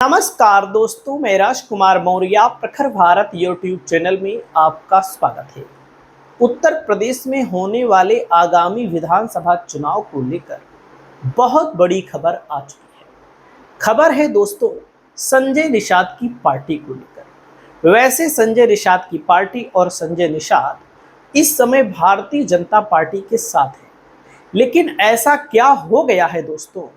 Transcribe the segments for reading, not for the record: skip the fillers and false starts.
नमस्कार दोस्तों, मैं राजकुमार मौर्य प्रखर भारत यूट्यूब चैनल में आपका स्वागत है। उत्तर प्रदेश में होने वाले आगामी विधानसभा चुनाव को लेकर बहुत बड़ी खबर आ चुकी है। खबर है दोस्तों संजय निषाद की पार्टी को लेकर। वैसे संजय निषाद की पार्टी और संजय निषाद इस समय भारतीय जनता पार्टी के साथ है, लेकिन ऐसा क्या हो गया है दोस्तों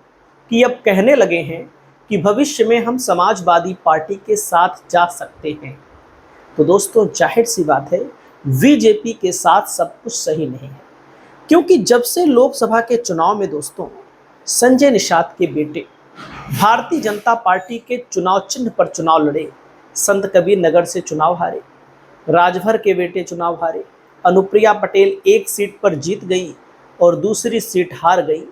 कि अब कहने लगे हैं कि भविष्य में हम समाजवादी पार्टी के साथ जा सकते हैं। तो दोस्तों जाहिर सी बात है बीजेपी के साथ सब कुछ सही नहीं है, क्योंकि जब से लोकसभा के चुनाव में दोस्तों संजय निषाद के बेटे भारतीय जनता पार्टी के चुनाव चिन्ह पर चुनाव लड़े, संत कबीर नगर से चुनाव हारे, राजभर के बेटे चुनाव हारे, अनुप्रिया पटेल एक सीट पर जीत गई और दूसरी सीट हार गई,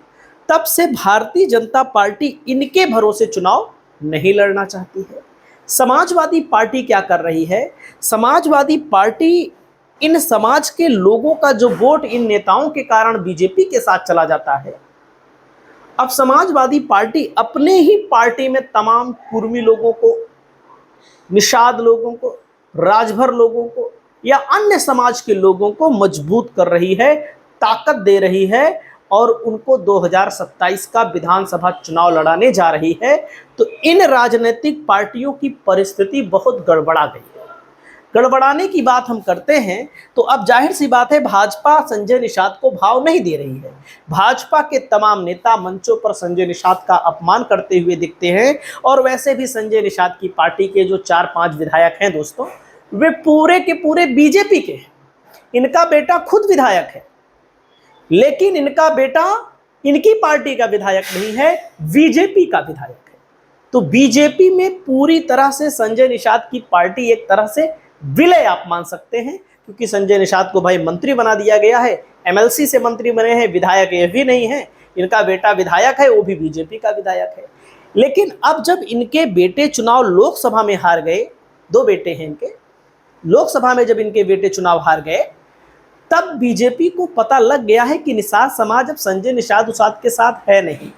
तब से भारतीय जनता पार्टी इनके भरोसे चुनाव नहीं लड़ना चाहती है। समाजवादी पार्टी क्या कर रही है? समाजवादी पार्टी इन समाज के लोगों का जो वोट इन नेताओं के कारण बीजेपी के साथ चला जाता है, अब समाजवादी पार्टी अपने ही पार्टी में तमाम कुर्मी लोगों को, निषाद लोगों को, राजभर लोगों को या अन्य समाज के लोगों को मजबूत कर रही है, ताकत दे रही है और उनको 2027 का विधानसभा चुनाव लड़ाने जा रही है। तो इन राजनीतिक पार्टियों की परिस्थिति बहुत गड़बड़ा गई है। गड़बड़ाने की बात हम करते हैं तो अब जाहिर सी बात है भाजपा संजय निषाद को भाव नहीं दे रही है। भाजपा के तमाम नेता मंचों पर संजय निषाद का अपमान करते हुए दिखते हैं, और वैसे भी संजय निषाद की पार्टी के जो 4-5 विधायक हैं दोस्तों, वे पूरे के पूरे बीजेपी के हैं। इनका बेटा खुद विधायक है, लेकिन इनका बेटा इनकी पार्टी का विधायक नहीं है, बीजेपी का विधायक है। तो बीजेपी में पूरी तरह से संजय निषाद की पार्टी एक तरह से विलय आप मान सकते हैं, क्योंकि संजय निषाद को भाई मंत्री बना दिया गया है, एमएलसी से मंत्री बने हैं, विधायक ये भी नहीं है। इनका बेटा विधायक है, वो भी बीजेपी का विधायक है। लेकिन अब जब इनके बेटे चुनाव लोकसभा में हार गए, 2 बेटे हैं इनके, लोकसभा में जब इनके बेटे चुनाव हार गए, तब बीजेपी को पता लग गया है कि निषाद समाज अब संजय निषाद उसाद के साथ है नहीं।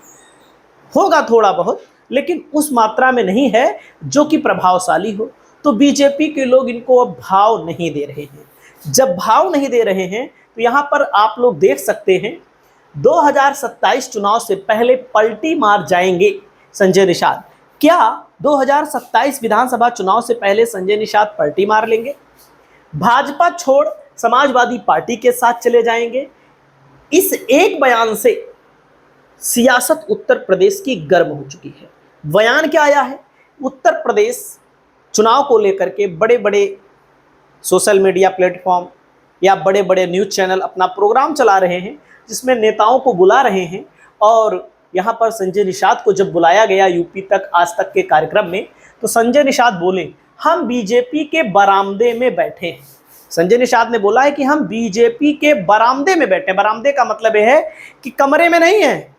होगा थोड़ा बहुत, लेकिन उस मात्रा में नहीं है जो कि प्रभावशाली हो। तो बीजेपी के लोग इनको अब भाव नहीं दे रहे हैं। जब भाव नहीं दे रहे हैं तो यहाँ पर आप लोग देख सकते हैं 2027 चुनाव से पहले पलटी मार जाएंगे संजय निषाद। क्या 2027 विधानसभा चुनाव से पहले संजय निषाद पलटी मार लेंगे, भाजपा छोड़ समाजवादी पार्टी के साथ चले जाएंगे? इस एक बयान से सियासत उत्तर प्रदेश की गर्म हो चुकी है। बयान क्या आया है? उत्तर प्रदेश चुनाव को लेकर के बड़े बड़े सोशल मीडिया प्लेटफॉर्म या बड़े बड़े न्यूज़ चैनल अपना प्रोग्राम चला रहे हैं, जिसमें नेताओं को बुला रहे हैं। और यहाँ पर संजय निषाद को जब बुलाया गया यूपी तक आज तक के कार्यक्रम में, तो संजय निषाद बोले हम बीजेपी के बरामदे में बैठे हैं। संजय निषाद ने बोला है कि हम बीजेपी के बरामदे में बैठे। बरामदे का मतलब यह है कि कमरे में नहीं है,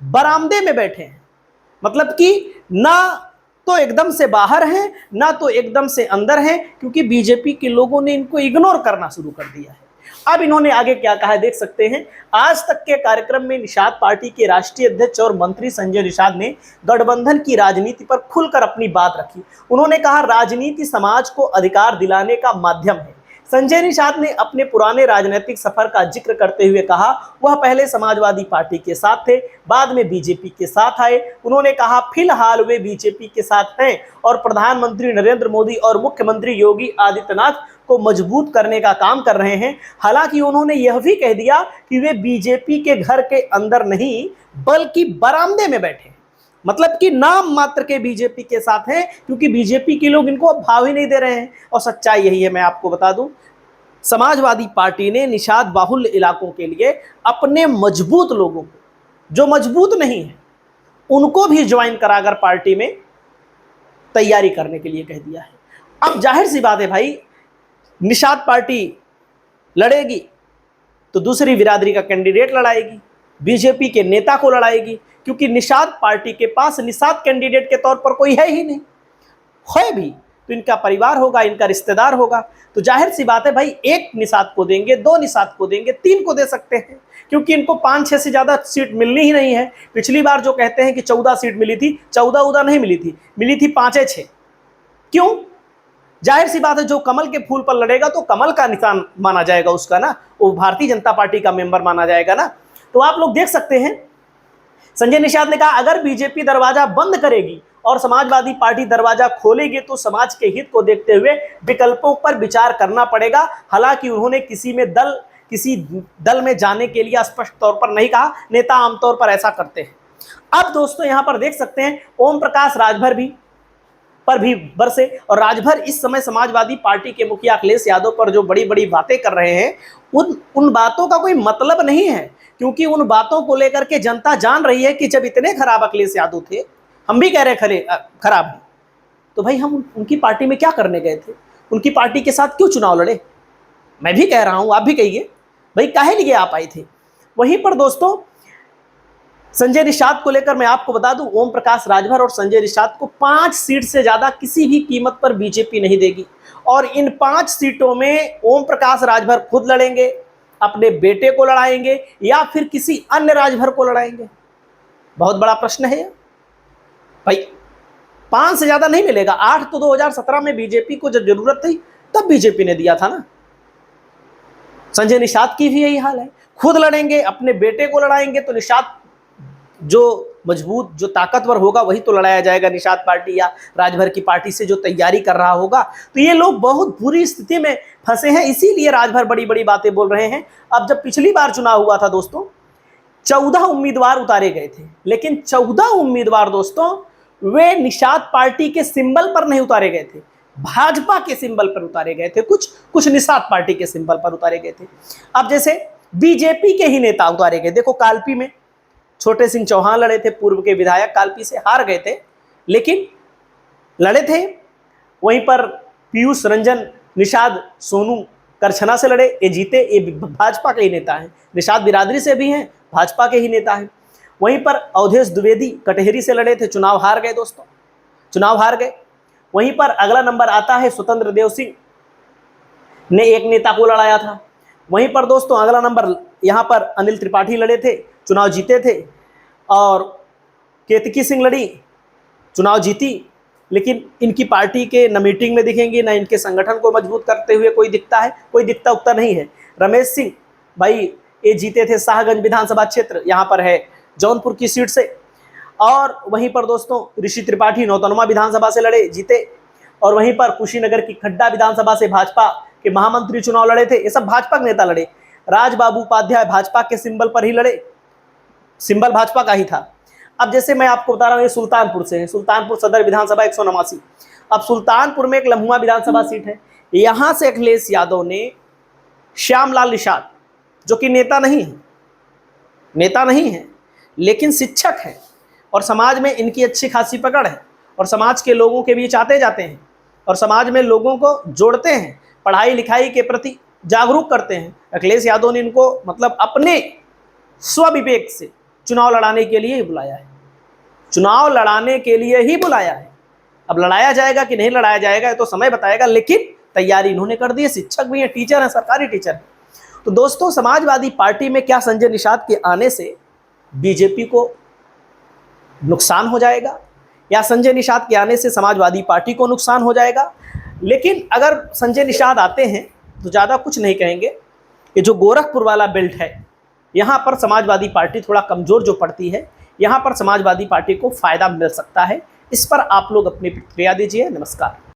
बरामदे में बैठे हैं। मतलब कि ना तो एकदम से बाहर हैं, ना तो एकदम से अंदर हैं, क्योंकि बीजेपी के लोगों ने इनको इग्नोर करना शुरू कर दिया है। अब इन्होंने आगे क्या कहा है देख सकते हैं। आज तक के कार्यक्रम में निषाद पार्टी के राष्ट्रीय अध्यक्ष और मंत्री संजय निषाद ने गठबंधन की राजनीति पर खुलकर अपनी बात रखी। उन्होंने कहा राजनीति समाज को अधिकार दिलाने का माध्यम है। संजय निषाद ने अपने पुराने राजनीतिक सफर का जिक्र करते हुए कहा वह पहले समाजवादी पार्टी के साथ थे, बाद में बीजेपी के साथ आए। उन्होंने कहा फिलहाल वे बीजेपी के साथ हैं और प्रधानमंत्री नरेंद्र मोदी और मुख्यमंत्री योगी आदित्यनाथ को मजबूत करने का काम कर रहे हैं। हालांकि उन्होंने यह भी कह दिया कि वे बीजेपी के घर के अंदर नहीं बल्कि बरामदे में बैठे, मतलब कि नाम मात्र के बीजेपी के साथ हैं, क्योंकि बीजेपी के लोग इनको भाव ही नहीं दे रहे हैं। और सच्चाई यही है, मैं आपको बता दूं, समाजवादी पार्टी ने निषाद बाहुल्य इलाकों के लिए अपने मजबूत लोगों को, जो मजबूत नहीं है, उनको भी ज्वाइन कराकर पार्टी में तैयारी करने के लिए कह दिया है। अब जाहिर सी बात है भाई, निषाद पार्टी लड़ेगी तो दूसरी बिरादरी का कैंडिडेट लड़ाएगी, बीजेपी के नेता को लड़ाएगी, क्योंकि निषाद पार्टी के पास निषाद कैंडिडेट के तौर पर कोई है ही नहीं। है भी तो इनका परिवार होगा, इनका रिश्तेदार होगा। तो जाहिर सी बात है भाई, एक निषाद को देंगे, दो निषाद को देंगे, तीन को दे सकते हैं, क्योंकि इनको 5-6 से ज्यादा सीट मिलनी ही नहीं है। पिछली बार जो कहते हैं कि 14 सीट मिली थी, 14 नहीं मिली थी, मिली थी 5-6। क्यों? जाहिर सी बात है, जो कमल के फूल पर लड़ेगा तो कमल का निशान माना जाएगा उसका ना, वो भारतीय जनता पार्टी का मेंबर माना जाएगा ना। तो आप लोग देख सकते हैं, संजय निषाद ने कहा अगर बीजेपी दरवाजा बंद करेगी और समाजवादी पार्टी दरवाजा खोलेगी तो समाज के हित को देखते हुए विकल्पों पर विचार करना पड़ेगा। हालांकि उन्होंने किसी दल में जाने के लिए स्पष्ट तौर पर नहीं कहा, नेता आमतौर पर ऐसा करते हैं। अब दोस्तों यहां पर देख सकते हैं, ओम प्रकाश राजभर भी बरसे, और राजभर इस समय समाजवादी पार्टी के मुखिया अखिलेश यादव पर जो बड़ी बड़ी बातें कर रहे हैं, उन बातों का कोई मतलब नहीं है, क्योंकि उन बातों को लेकर के जनता जान रही है कि जब इतने खराब अखिलेश यादव थे, हम भी कह रहे खराब है, तो भाई हम उनकी पार्टी में क्या करने गए थे? उनकी पार्टी के साथ क्यों चुनाव लड़े? मैं भी कह रहा हूं, आप भी कहिए भाई, काहे लिए आप आए थे? वहीं पर दोस्तों संजय निषाद को लेकर मैं आपको बता दूं, ओम प्रकाश राजभर और संजय निषाद को 5 सीट से ज्यादा किसी भी कीमत पर बीजेपी नहीं देगी, और इन 5 सीटों में ओम प्रकाश राजभर खुद लड़ेंगे, अपने बेटे को लड़ाएंगे, या फिर किसी अन्य राजभर को लड़ाएंगे। बहुत बड़ा प्रश्न है भाई। 5 से ज्यादा नहीं मिलेगा। 8 तो 2017 में बीजेपी को जब जरूरत थी तब बीजेपी ने दिया था ना। संजय निषाद की भी यही हाल है, खुद लड़ेंगे, अपने बेटे को लड़ाएंगे। तो निषाद जो मजबूत, जो ताकतवर होगा वही तो लड़ाया जाएगा, निषाद पार्टी या राजभर की पार्टी से जो तैयारी कर रहा होगा। तो ये लोग बहुत बुरी स्थिति में फंसे हैं, इसीलिए राजभर बड़ी बड़ी बातें बोल रहे हैं। अब जब पिछली बार चुनाव हुआ था दोस्तों, 14 उम्मीदवार उतारे गए थे, लेकिन 14 उम्मीदवार दोस्तों वे निषाद पार्टी के सिंबल पर नहीं उतारे गए थे, भाजपा के सिंबल पर उतारे गए थे। कुछ निषाद पार्टी के सिंबल पर उतारे गए थे। अब जैसे बीजेपी के ही नेता उतारे गए, देखो कालपी में छोटे सिंह चौहान लड़े थे, पूर्व के विधायक, कालपी से हार गए थे, लेकिन लड़े थे। वहीं पर पीयूष रंजन निषाद सोनू करछना से लड़े, ये जीते, ये भाजपा के ही नेता हैं। निषाद बिरादरी से भी हैं, भाजपा के ही नेता हैं। वहीं पर अवधेश द्विवेदी कटहरी से लड़े थे, चुनाव हार गए दोस्तों, चुनाव हार गए। वहीं पर अगला नंबर आता है, स्वतंत्र देव सिंह ने एक नेता को लड़ाया था। वहीं पर दोस्तों अगला नंबर यहाँ पर अनिल त्रिपाठी लड़े थे, चुनाव जीते थे, और केतकी सिंह लड़ी, चुनाव जीती। लेकिन इनकी पार्टी के न मीटिंग में दिखेंगे, न इनके संगठन को मजबूत करते हुए कोई दिखता है, कोई दिखता उगता नहीं है। रमेश सिंह भाई ये जीते थे शाहगंज विधानसभा क्षेत्र, यहाँ पर है जौनपुर की सीट से। और वहीं पर दोस्तों ऋषि त्रिपाठी नौतनवा विधानसभा से लड़े, जीते। और वहीं पर कुशीनगर की खड्डा विधानसभा से भाजपा के महामंत्री चुनाव लड़े थे, ये सब भाजपा के नेता लड़े। राजबाबू उपाध्याय भाजपा के सिंबल पर ही लड़े, सिंबल भाजपा का ही था। अब जैसे मैं आपको बता रहा हूँ, ये सुल्तानपुर से है, सुल्तानपुर सदर विधानसभा 189। अब सुल्तानपुर में एक लम्हुआ विधानसभा सीट है, यहां से अखिलेश यादव ने श्यामलाल निषाद, जो कि नेता नहीं है लेकिन शिक्षक है, और समाज में इनकी अच्छी खासी पकड़ है, और समाज के लोगों के बीच आते जाते हैं, और समाज में लोगों को जोड़ते हैं, पढ़ाई लिखाई के प्रति जागरूक करते हैं। अखिलेश यादव ने इनको मतलब अपने स्वविवेक से चुनाव लड़ाने के लिए ही बुलाया है, चुनाव लड़ाने के लिए ही बुलाया है। अब लड़ाया जाएगा कि नहीं लड़ाया जाएगा तो समय बताएगा, लेकिन तैयारी इन्होंने कर दी है। शिक्षक भी हैं, टीचर हैं, सरकारी टीचर हैं। तो दोस्तों समाजवादी पार्टी में क्या संजय निषाद के आने से बीजेपी को नुकसान हो जाएगा, या संजय निषाद के आने से समाजवादी पार्टी को नुकसान हो जाएगा? लेकिन अगर संजय निषाद आते हैं तो ज़्यादा कुछ नहीं कहेंगे कि जो गोरखपुर वाला बेल्ट है, यहाँ पर समाजवादी पार्टी थोड़ा कमज़ोर जो पड़ती है, यहाँ पर समाजवादी पार्टी को फ़ायदा मिल सकता है। इस पर आप लोग अपनी प्रतिक्रिया दीजिए। नमस्कार।